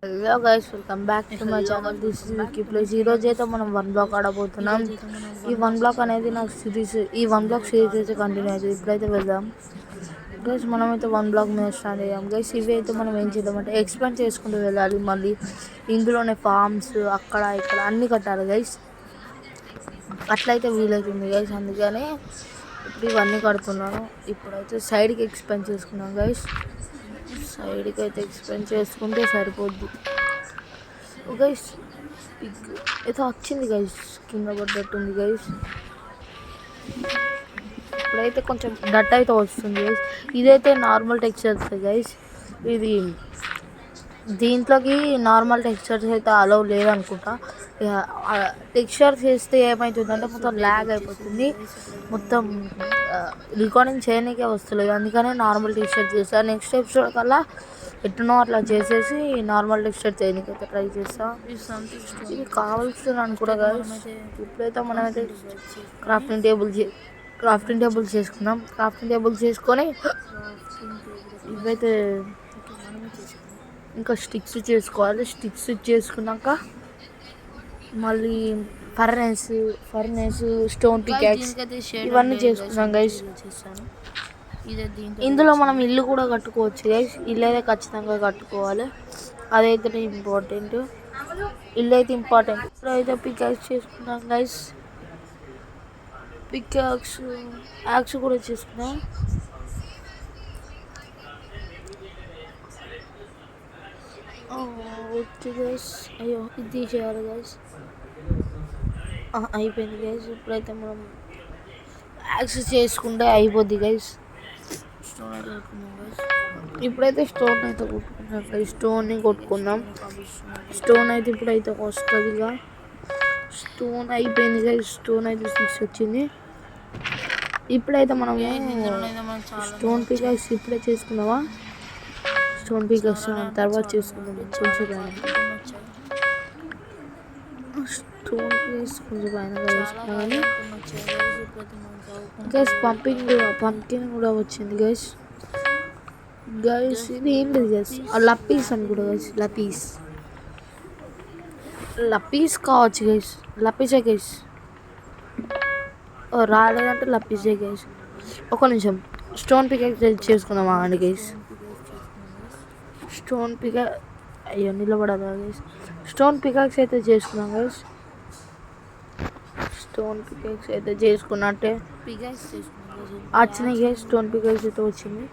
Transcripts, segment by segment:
Hello guys, welcome back to my channel. This is Vicky place. ఈ రోజు అయితే మనం వన్ బ్లాక్ ఆడబోతున్నాం. ఈ వన్ బ్లాక్ అనేది నాకు సిరీస్, ఈ వన్ బ్లాక్ సిరీస్ అయితే కంటిన్యూ అవుతుంది. ఇప్పుడైతే వెళ్దాం గైస్. మనమైతే వన్ బ్లాక్ మీద స్టార్ట్ అయ్యాం గైస్. ఇవి అయితే మనం ఏం చేద్దామంటే ఎక్స్పాండ్ చేసుకుంటూ వెళ్ళాలి. మళ్ళీ ఇందులోనే ఫార్మ్స్ అక్కడ ఇక్కడ అన్నీ కట్టాలి గైస్. అట్లయితే వీలవుతుంది గైస్. అందుకని ఇప్పుడు ఇవన్నీ కడుతున్నాను. ఇప్పుడైతే సైడ్కి ఎక్స్పాండ్ చేసుకున్నాం గైస్. సైడ్కి అయితే ఎక్స్పెండ్ చేసుకుంటే సరిపోద్ది గైస్. అయితే వచ్చింది గైస్, కింద పడ్డట్టుంది గైస్. ఇప్పుడైతే కొంచెం డట్ అయితే వస్తుంది గైస్. ఇదైతే నార్మల్ టెక్స్చర్స్ గైస్. ఇది దీంట్లోకి నార్మల్ టెక్స్చర్స్ అయితే అలౌ లేదనుకుంటా. టెక్స్చర్స్ చేస్తే ఏమవుతుందంటే మొత్తం ల్యాగ్ అయిపోతుంది, మొత్తం రికార్డింగ్ చేయడానికే వస్తలేదు. అందుకనే నార్మల్ టెక్స్చర్ చేస్తాను. నెక్స్ట్ ఎపిసోడ్ కల్లా ఎట్టునో అట్లా చేసేసి నార్మల్ టెక్స్చర్ చేయడానికి అయితే ట్రై చేస్తాను. ఇది కావాల్సింది అనుకుంటా గైస్. ఇప్పుడైతే మనమైతే క్రాఫ్టింగ్ టేబుల్ చేసుకుందాం. క్రాఫ్టింగ్ టేబుల్ చేసుకొని ఇవైతే ఇంకా స్టిక్స్ చేసుకోవాలి. స్టిక్స్ చేసుకున్నాక మళ్ళీ ఫర్నేస్ స్టోన్ పికాక్స్ ఇవన్నీ చేసుకున్నాం గైస్. ఇందులో మనం ఇల్లు కూడా కట్టుకోవచ్చు గైస్. ఇల్లు అయితే ఖచ్చితంగా కట్టుకోవాలి, అదైతే ఇంపార్టెంట్. ఇల్లు అయితే ఇంపార్టెంట్. ఇప్పుడైతే పికాక్స్ చేసుకున్నాం గైస్. యాక్స్ కూడా చేసుకున్నాం. Okay guys. అయ్యో, ఇది తీసేయాలి గైస్. అయిపోయింది గైస్. ఇప్పుడైతే మనం యాక్సెస్ చేసుకుంటే అయిపోద్ది గైస్. స్టోన్ అయితే కొట్టుకున్నాం గైస్. ఇప్పుడైతే స్టోన్ అయితే కొట్టుకున్నాం గైస్. స్టోన్ని కొట్టుకుందాం. స్టోన్ అయితే ఇప్పుడైతే వస్తుందిగా. స్టోన్ అయిపోయింది గైస్. స్టోన్ అయితే 6 వచ్చింది. ఇప్పుడైతే మనం స్టోన్ పికాక్స్ ఇప్పుడే చేసుకున్నావా? స్టోన్ పికాక్స్ తర్వాత చేసుకుందాం. కొంచెం స్టోన్ పికాక్స్ కొంచెం పైన వేసుకున్నామని గైస్. పంకిన్ కూడా వచ్చింది గైస్. ఇది ఏంటిది గైస్? లపీస్ అనుకుంటా గైస్. లపీస్ కావచ్చు గైస్. లపీసే గైస్. రాలేదంటే లపీసే గైస్. ఒక నిమిషం, స్టోన్ పికాక్స్ చేసుకుందామా అండి గైస్. స్టోన్ పికాక్ అయ్యో నిలబడాలి గైస్. స్టోన్ పికాక్స్ అయితే చేసుకున్నాం గైస్. స్టోన్ పికాక్స్ అయితే చేసుకున్నట్టే వచ్చినాయి గైస్. స్టోన్ పికాక్స్ అయితే వచ్చింది.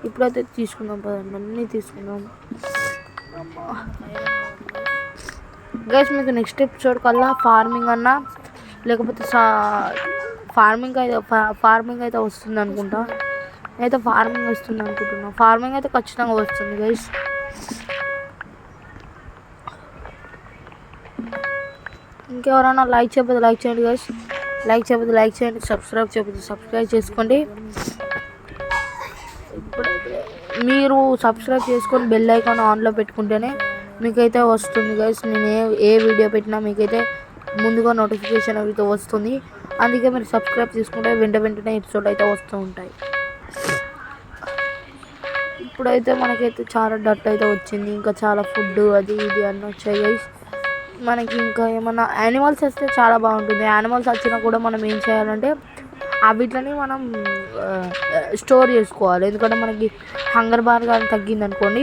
ఇప్పుడైతే తీసుకుందాం పదండి, అన్నీ తీసుకుందాం గైస్. మీకు నెక్స్ట్ ఎపిసోడ్ కల్లా ఫార్మింగ్ అన్నా లేకపోతే ఫార్మింగ్ అయితే వస్తుంది అనుకుంటా. నేనైతే ఫార్మింగ్ వస్తుంది అనుకుంటున్నా. ఫార్మింగ్ అయితే ఖచ్చితంగా వస్తుంది గైస్. ఇంకెవరైనా లైక్ చేయకపోతే లైక్ చేయండి గైస్. లైక్ చేయండి. సబ్స్క్రైబ్ చేసుకోండి. ఇప్పుడైతే మీరు సబ్స్క్రైబ్ చేసుకొని బెల్ ఐకాన్ ఆన్లో పెట్టుకుంటేనే మీకైతే వస్తుంది గైస్. నేను ఏ వీడియో పెట్టినా మీకైతే ముందుగా నోటిఫికేషన్ అయితే వస్తుంది. అందుకే మీరు సబ్స్క్రైబ్ చేసుకుంటే వెంటనే ఎపిసోడ్ అయితే వస్తూ ఉంటాయి. ఇప్పుడైతే మనకైతే చాలా డట్ అయితే వచ్చింది. ఇంకా చాలా ఫుడ్ అది ఇది అన్నీ వచ్చాయి గైస్. మనకి ఇంకా ఏమన్నా యానిమల్స్ వస్తే చాలా బాగుంటుంది. యానిమల్స్ వచ్చినా కూడా మనం ఏం చేయాలంటే వీటిని మనం స్టోర్ చేసుకోవాలి. ఎందుకంటే మనకి హంగర్ బార్ కానీ తగ్గింది అనుకోండి,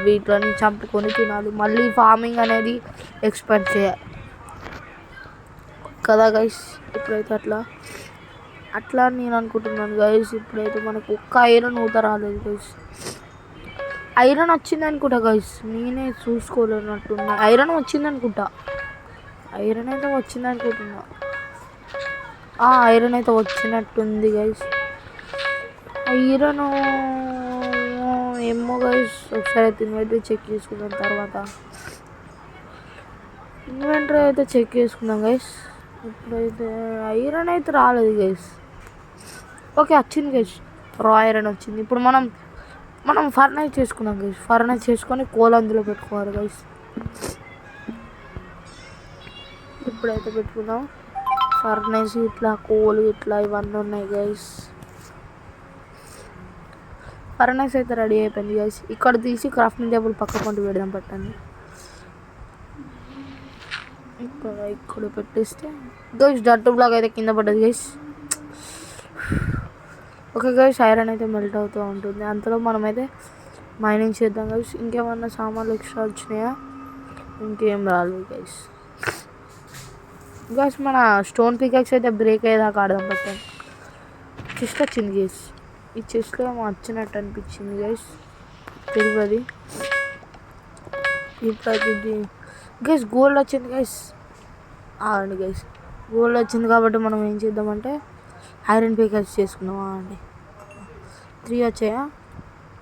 వీటిని చంపుకొని తినాలి. మళ్ళీ ఫార్మింగ్ అనేది ఎక్స్పెక్ట్ చేయాలి కదా గైస్. ఇప్పుడైతే అట్లా నేను అనుకుంటున్నాను గైస్. ఇప్పుడైతే మనకు ఒక్క ఐరన్ ఊత రాలేదు గైస్. ఐరన్ వచ్చింది అనుకుంటా గైస్, నేనే చూసుకోలేనట్టున్నా. ఐరన్ వచ్చింది అనుకుంటా. ఐరన్ అయితే వచ్చినట్టుంది గైస్. ఐరన్ ఏమో గైస్. ఒకసారి అయితే ఇన్వెంటరీ చెక్ చేసుకున్నాం. తర్వాత ఇన్వెంటరీ అయితే చెక్ చేసుకున్నాం గైస్. ఇప్పుడైతే ఐరన్ అయితే రాలేదు గైస్. ఓకే, వచ్చింది గైస్. రా ఐరన్ వచ్చింది. ఇప్పుడు మనం ఫర్నైజ్ చేసుకున్నాం గైస్. ఫర్నైజ్ చేసుకొని కోల్ అందులో పెట్టుకోవాలి గైస్. ఇప్పుడైతే పెట్టుకున్నాం ఫర్నైజ్. ఇట్లా కోల్ ఇట్లా ఇవన్నీ ఉన్నాయి గైస్. ఫర్నైజ్ అయితే రెడీ అయిపోయింది గైస్. ఇక్కడ తీసి క్రాఫ్టింగ్ టేబుల్ పక్క కొంటూ పెడదాం. పట్టండి. ఇక్కడ పెట్టేస్తే గైస్ డట్ బ్లాక్ అయితే కింద పడ్డది గైస్. ఓకే గైస్, ఐరన్ అయితే మెల్ట్ అవుతూ ఉంటుంది. అంతలో మనమైతే మైనింగ్ చేద్దాం గైస్. ఇంకేమన్నా సామాన్లు ఎక్స్ట్రా వచ్చినాయా? ఇంకేం రాలేదు గైస్. గైస్ మన స్టోన్ పికాక్స్ అయితే బ్రేక్ అయ్యేదాకా ఆడదాం. పెట్టండి. చెస్ట్ వచ్చింది గైస్. ఈ చెస్ట్లో ఏమో వచ్చినట్టు అనిపించింది గైస్, తెలియదు. ఇప్పుడు గైస్ గోల్డ్ వచ్చింది గైస్. అండి గైస్ గోల్డ్ వచ్చింది కాబట్టి మనం ఏం చేద్దామంటే ఐరన్ పికాక్స్ చేసుకున్నాం. అండి 3 వచ్చాయా?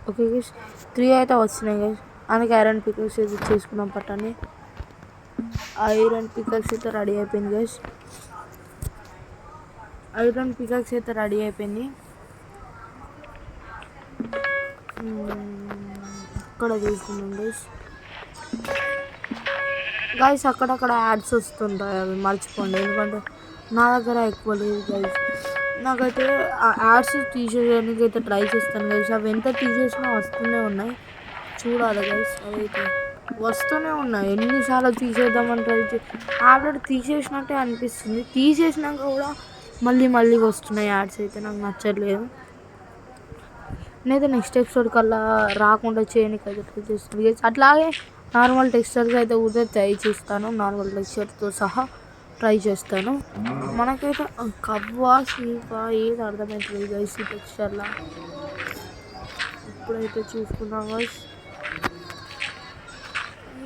ఓకే గైస్ 3 అయితే వచ్చినాయి గైస్. అందుకే ఐరన్ పికాక్స్ అయితే చేసుకున్నాం. పట్టండి, ఐరన్ పికాక్స్ అయితే రెడీ అయిపోయింది గైస్. ఐరన్ పికాక్స్ అయితే రెడీ అయిపోయింది. ఇక్కడ తీసుకున్నాం గైస్. గైస్ అక్కడక్కడ యాడ్స్ వస్తుంటాయి, అవి మర్చిపోండి. ఎందుకంటే నా దగ్గర ఎక్కువ లేదు గైస్. నాకైతే ఆ యాడ్స్ తీసేయడానికి అయితే ట్రై చేస్తాను గైస్. అవి ఎంత తీసేసినా వస్తూనే ఉన్నాయి, చూడాలి గైస్. అవైతే వస్తూనే ఉన్నాయి. ఎన్నిసార్లు తీసేద్దామని ట్రై ఆల్రెడీ తీసేసినట్టే అనిపిస్తుంది. తీసేసినాక కూడా మళ్ళీ మళ్ళీ వస్తున్నాయి యాడ్స్. అయితే నాకు నచ్చట్లేదు. నేనైతే నెక్స్ట్ ఎపిసోడ్ కల్లా రాకుండా చేయడానికి అయితే ట్రై చేస్తుంది గైస్. అట్లాగే నార్మల్ టెక్స్చర్స్ అయితే కూడా ట్రై చేస్తాను. నార్మల్ టెక్స్చర్తో సహా ట్రై చేస్తాను. మనకైతే కవ్వా సీపా ఏది అర్థమవుతుంది గైస్ ఈ టెక్స్చర్లా. ఇప్పుడైతే చూసుకున్నాం గైస్.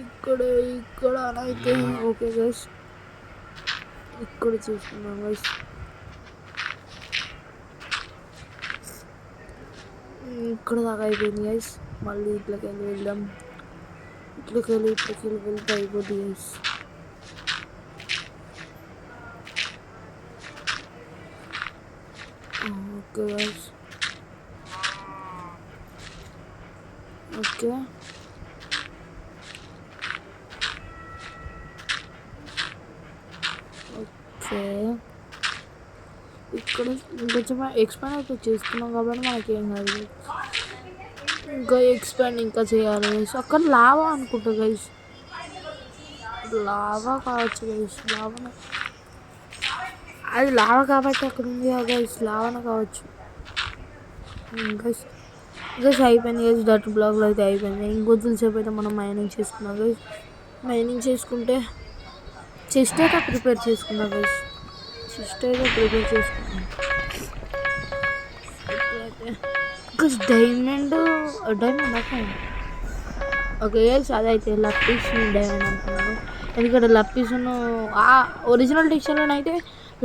ఇక్కడ అయితే ఓకే గైస్, ఇక్కడ చూసుకున్నాం గైస్. ఇక్కడ దాకా అయిపోయింది గైస్. మళ్ళీ ఇట్లకి వెళ్ళి వెళ్దాం. ఇట్లకి వెళ్ళి వెళ్తే అయిపోద్ది guys. Okay guys, okay okay. ఇక్కడ కొంచెం ఎక్స్పాండ్ అయితే చేసుకున్నాం కాబట్టి మనకేం కాదు. ఇంకా ఎక్స్పాండ్ ఇంకా చేయాలి గైస్. అక్కడ లావా అనుకుంటా గైస్, లావా కావచ్చు గైస్. లావా అది లావా కాబట్టి అక్కడ ఉంది గైస్, లావానే కావచ్చు గైస్. గైస్ అయిపోయింది గైస్. డట్ బ్లాక్లో అయితే అయిపోయింది. ఇంకొద్దుల సేపు అయితే మనం మైనింగ్ చేసుకున్నాం గైస్. మైనింగ్ చేసుకుంటే చెస్ట్ అయితే ప్రిపేర్ చేసుకున్నాం గైస్. చెస్ట్ అయితే ప్రిపేర్ చేసుకున్నాం. గైస్ డైమండ్ ఓకే గైస్, అదైతే లప్పీస్ డైమండ్ అనుకున్నాను. ఎందుకంటే లప్పీస్ను ఒరిజినల్ టెక్స్చర్లోనైతే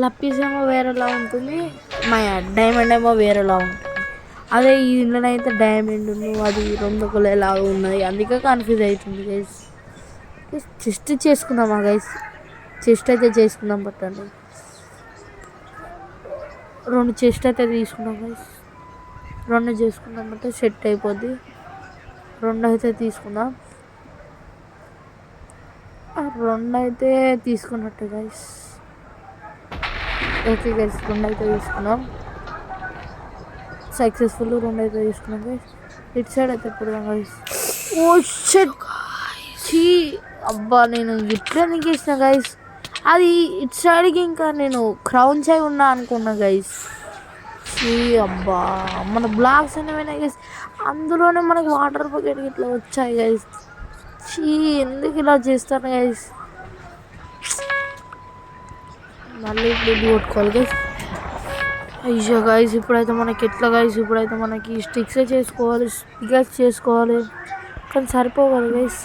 లప్పీస్ ఏమో వేరేలా ఉంటుంది, మా డైమండ్ ఏమో వేరేలా ఉంటుంది. అదే ఈ ఇంట్లోనైతే డైమండ్ అది రెండు ఒకలాగా ఉన్నది, అందుకే కన్ఫ్యూజ్ అవుతుంది గైస్. చెస్ట్ చేసుకుందామా గైస్? చెస్ట్ అయితే చేసుకుందాం. పట్టండి, 2 చెస్ట్ అయితే తీసుకున్నాం గైస్. 2 చేసుకుందామంటే సెట్ అయిపోద్ది. 2 అయితే తీసుకుందాం. 2 అయితే తీసుకున్నట్టు గైస్. ఓకే గైస్ 2 అయితే తీసుకున్నాం. సక్సెస్ఫుల్ 2 అయితే తీసుకున్నాం గైస్. ఇటు సైడ్ అయితే పెడదాం గైస్. ఓ షిట్, చీ అబ్బా, నేను ఇట్లా ఎందుకు ఇచ్చిన గైస్? అది ఇటు సైడ్కి ఇంకా నేను క్రౌన్ సై ఉన్నా అనుకున్నా గైస్. చీ అబ్బా, మన బ్లాక్స్ అనేవి గైస్, అందులోనే మనకి వాటర్ బకెట్ ఇట్లా వచ్చాయి గైస్. చీ ఎందుకు ఇలా చేస్తాను గైస్? మళ్ళీ ఇప్పుడు కొట్టుకోవాలి గైస్. అయ్యో గైస్, ఇప్పుడైతే మనకి ఎట్లా గైస్? ఇప్పుడైతే మనకి స్టిక్సే చేసుకోవాలి, స్టిక్స్ చేసుకోవాలి, కానీ సరిపోవాలి గైస్.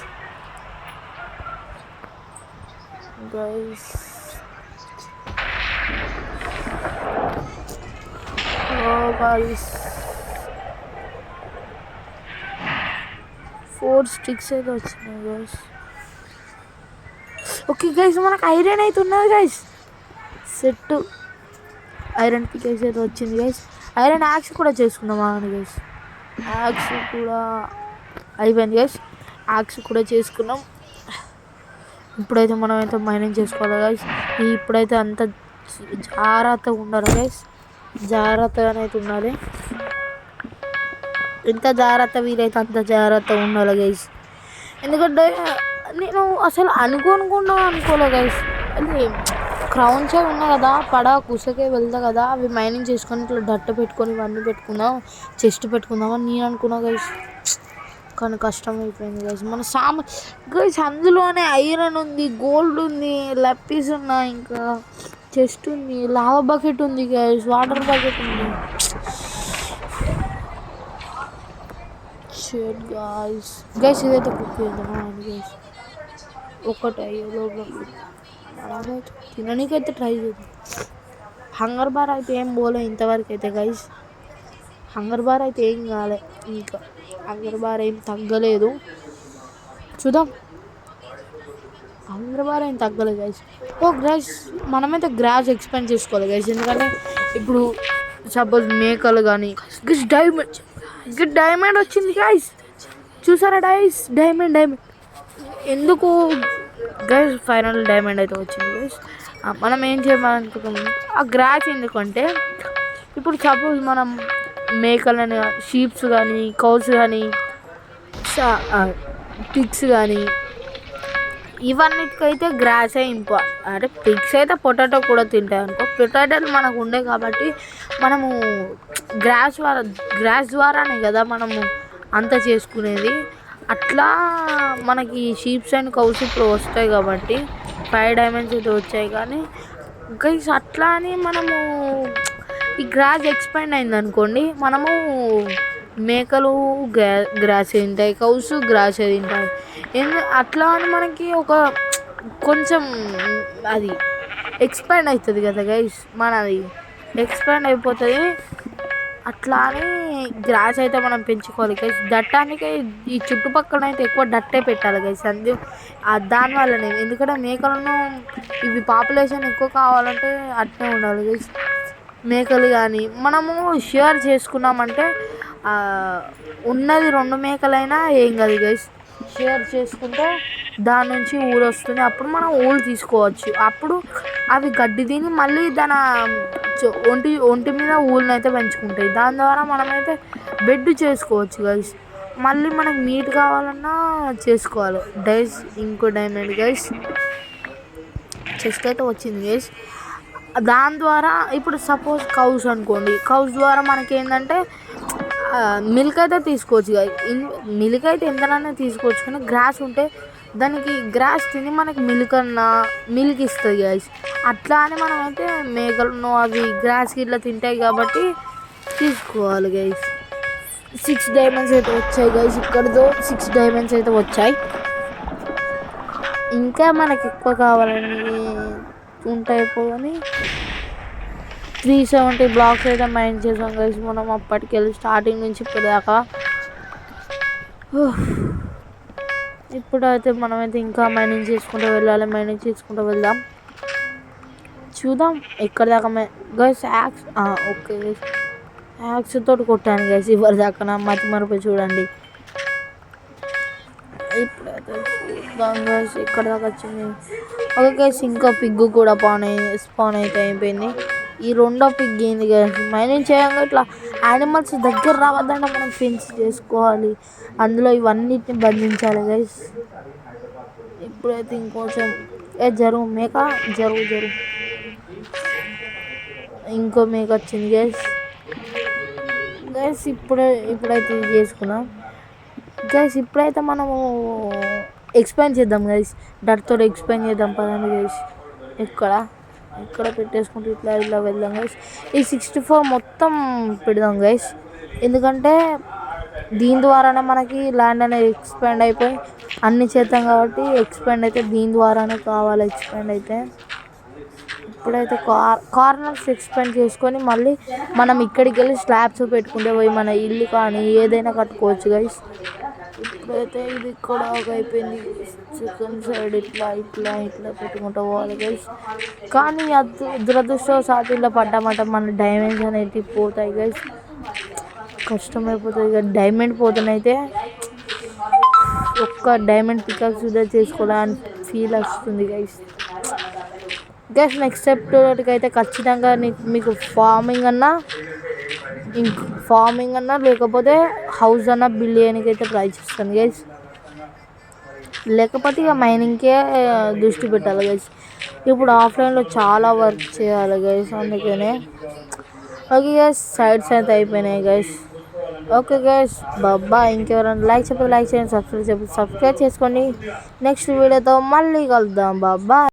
గైస్ గైస్ 4 స్టిక్స్ అయితే వచ్చినాయి గైస్. ఓకే గైస్, మనకు ఐరన్ అయితే ఉన్నది గైస్. సెట్ ఐరన్ పికేజ్ అయితే వచ్చింది గైస్. ఐరన్ యాక్స్ కూడా చేసుకుందామా గైస్? యాక్స్ కూడా అయిపోయింది గైస్. యాక్స్ కూడా చేసుకున్నాం. ఇప్పుడైతే మనం అయితే మైనింగ్ చేసుకోవాలి గైస్. ఇప్పుడైతే అంత జాగ్రత్తగా ఉండాలి గైస్, జాగ్రత్తగానే అయితే ఉండాలి. ఎంత జాగ్రత్త వీలైతే అంత జాగ్రత్తగా ఉండాలి గైస్. ఎందుకంటే నేను అసలు అనుకోలే గైస్. అది క్రౌన్సే ఉన్నాయి కదా, కుసకే వెళ్తా కదా, అవి మైనింగ్ చేసుకొని ఇట్లా డట్ట పెట్టుకొని ఇవన్నీ పెట్టుకుందాం, చెస్ట్ పెట్టుకుందామని నేను అనుకున్నా గైస్. కానీ కష్టం అయిపోయింది గైస్. మన గైస్ అందులోనే ఐరన్ ఉంది, గోల్డ్ ఉంది, లప్పీస్ ఉన్నాయి, ఇంకా చెస్ట్ ఉంది, లావా బకెట్ ఉంది గైస్, వాటర్ బకెట్ ఉంది. షేట్ గైస్ ఇదైతే కుక్ చేద్దామా గైస్. ఒక్కటి అయ్యేలోపు తిననీకైతే ట్రై చేద్దాం. హంగర్ బార్ అయితే ఏం పోలే ఇంతవరకు అయితే గైస్. హంగర్ బార్ అయితే ఏం కాలే, ఇంకా హంగర్ బార్ ఏం తగ్గలేదు. చూద్దాం, హంగర్ బార్ ఏం తగ్గలేదు గైస్. గైస్ మనమైతే గ్రాస్ ఎక్స్పెండ్ చేసుకోవాలి గైస్. ఎందుకంటే ఇప్పుడు సపోజ్ మేకలు కానీ డైమండ్ వచ్చింది గైస్. చూసారా గైస్, డైమండ్ ఎందుకు గైస్ ఫైనల్ డైమండ్ అయితే వచ్చింది గైస్. మనం ఏం చేయాలనుకుంటున్నాం, ఆ గ్రాస్ ఎందుకంటే ఇప్పుడు సపోజ్ మనం మేకలని షీప్స్ కానీ కౌస్ కానీ పిగ్స్ కానీ ఇవన్నిటికైతే గ్రాసే అంటే పిగ్స్ అయితే పొటాటో కూడా తింటాయి అనుకో. పొటాటోలు మనకు ఉండే కాబట్టి మనము గ్రాస్ ద్వారానే కదా మనము అంతా చేసుకునేది. అట్లా మనకి షీప్స్ అండ్ కౌస్ ఇప్పుడు వస్తాయి కాబట్టి 5 డైమండ్స్ అయితే వచ్చాయి. కానీ గైస్ అట్లా అని మనము ఈ గ్రాస్ ఎక్స్పాండ్ అయింది అనుకోండి, మనము మేకలు గ్రాస్ తింటాయి, కౌస్ గ్రాస్ తింటాయి. అట్లా అని మనకి ఒక కొంచెం అది ఎక్స్పాండ్ అవుతుంది కదా గైస్, మనది ఎక్స్పాండ్ అయిపోతుంది. అట్లా అని గ్రాస్ అయితే మనం పెంచుకోవాలి గైస్. దట్టానికి ఈ చుట్టుపక్కల అయితే ఎక్కువ దట్టే పెట్టాలి గైస్. దానివల్లనే, ఎందుకంటే మేకలను ఇవి పాపులేషన్ ఎక్కువ కావాలంటే అట్నే ఉండాలి గైస్. మేకలు కానీ మనము షేర్ చేసుకున్నామంటే ఉన్నది 2 మేకలైనా ఏం కాదు గైస్. షేర్ చేసుకుంటే దాని నుంచి ఊరు వస్తుంది, అప్పుడు మనం ఊరు తీసుకోవచ్చు. అప్పుడు అవి గడ్డి తిని మళ్ళీ ఒంటి మీద ఊళ్ళని అయితే పెంచుకుంటాయి. దాని ద్వారా మనమైతే బెడ్ చేసుకోవచ్చు గైస్. మళ్ళీ మనకు మీట్ కావాలన్నా చేసుకోవాలి గైస్. ఇంకో డైమండ్ గైస్, చెస్ట్ అయితే వచ్చింది గైస్. దాని ద్వారా ఇప్పుడు సపోజ్ కౌస్ అనుకోండి, కౌస్ ద్వారా మనకేంటంటే మిల్క్ అయితే తీసుకోవచ్చు గైస్. మిల్క్ అయితే ఎంతనైనా తీసుకోవచ్చు, కానీ గ్రాస్ ఉంటే దానికి గ్రాస్ తిని మనకి మిల్క్ ఇస్తుంది గైస్. అట్లా అని మనమైతే మేకలను అవి గ్రాస్కి ఇట్లా తింటాయి కాబట్టి తీసుకోవాలి గైస్. 6 డైమండ్స్ అయితే వచ్చాయి గైస్. ఇక్కడతో 6 డైమండ్స్ అయితే వచ్చాయి. ఇంకా మనకి ఎక్కువ కావాలని ఉంటాయి కానీ 370 బ్లాక్స్ అయితే మైండ్ చేసాం గైస్ మనం అప్పటికెళ్ళి స్టార్టింగ్ నుంచి ఇప్పటిదాకా. ఇప్పుడైతే మనమైతే ఇంకా మైనింగ్ చేసుకుంటూ వెళ్దాం. చూద్దాం ఎక్కడ దాకా గైస్. ఓకే గైస్, యాక్స్ తోటి కొట్టాను గైస్ ఇప్పటిదాకా. నా మతి మరపు చూడండి. ఇప్పుడైతే చూద్దాం గైస్ ఎక్కడ దాకా వచ్చింది. ఓకే గైస్, ఇంకో పిగ్గు కూడా స్పాన్ అయితే అయిపోయింది. ఈ 2వ పిగ్ ఏంది గైస్, మైనింగ్ చేయంగా ఇట్లా యానిమల్స్ దగ్గర రావద్దంటే మనం ఫెన్స్ చేసుకోవాలి, అందులో ఇవన్నిటిని బంధించాలి గైస్. ఇప్పుడైతే ఇంకొంచెం జరుగు మేక జరుగు ఇంకో మేక వచ్చింది గైస్. ఇప్పుడైతే ఇది చేసుకున్నాం గైస్. ఇప్పుడైతే మనము ఎక్స్పాండ్ చేద్దాం గైస్, డర్తో ఎక్స్పాండ్ చేద్దాం పదండి గైస్. ఇక్కడ పెట్టేసుకుంటూ ఇలా వెళ్దాం గైస్. ఈ 64 మొత్తం పెడదాం గైస్, ఎందుకంటే దీని ద్వారానే మనకి ల్యాండ్ అనేది ఎక్స్పాండ్ అయిపోయి అన్ని చేద్దాం కాబట్టి ఎక్స్పాండ్ అయితే దీని ద్వారానే కావాలి. ఎక్స్పాండ్ అయితే ఇప్పుడైతే కార్నర్స్ ఎక్స్పాండ్ చేసుకొని మళ్ళీ మనం ఇక్కడికి వెళ్ళి స్లాబ్స్ పెట్టుకుంటే పోయి మన ఇల్లు కానీ ఏదైనా కట్టుకోవచ్చు గైస్. ఇప్పుడైతే ఇది ఇక్కడ అయిపోయింది. సెకండ్ సైడ్ ఇట్లా పెట్టుకుంటూ పోవాలి గైస్. కానీ దురదృష్టవశాత్తు ఇలా పడ్డామంట మన డైమండ్స్ అనేవి పోతాయి గైస్, కష్టమైపోతుంది. ఇక డైమండ్ పోతేనైతే ఒక్క డైమండ్ పికాక్స్ సుధా చేసుకోవాలని ఫీల్ వస్తుంది గైస్. నెక్స్ట్ ఎపిసోడ్కి అయితే ఖచ్చితంగా మీకు ఫార్మింగ్ అన్నా లేకపోతే హౌస్ అన్నా బిల్డ్ చేయడానికి అయితే ట్రై చేస్తాను గైస్. లేకపోతే ఇక మైనింగ్కే దృష్టి పెట్టాలి గైస్. ఇప్పుడు ఆఫ్లైన్లో చాలా వర్క్ చేయాలి గైస్, అందుకనే. ఓకే గైస్, సైడ్స్ అయితే అయిపోయినాయి గైస్. Okay guys, bye. ఇంకెవరైనా లైక్ చెప్పి లైక్ చేయండి, సబ్స్క్రైబ్ చేసుకోండి. నెక్స్ట్ వీడియోతో మళ్ళీ కలుద్దాం. బాయ్.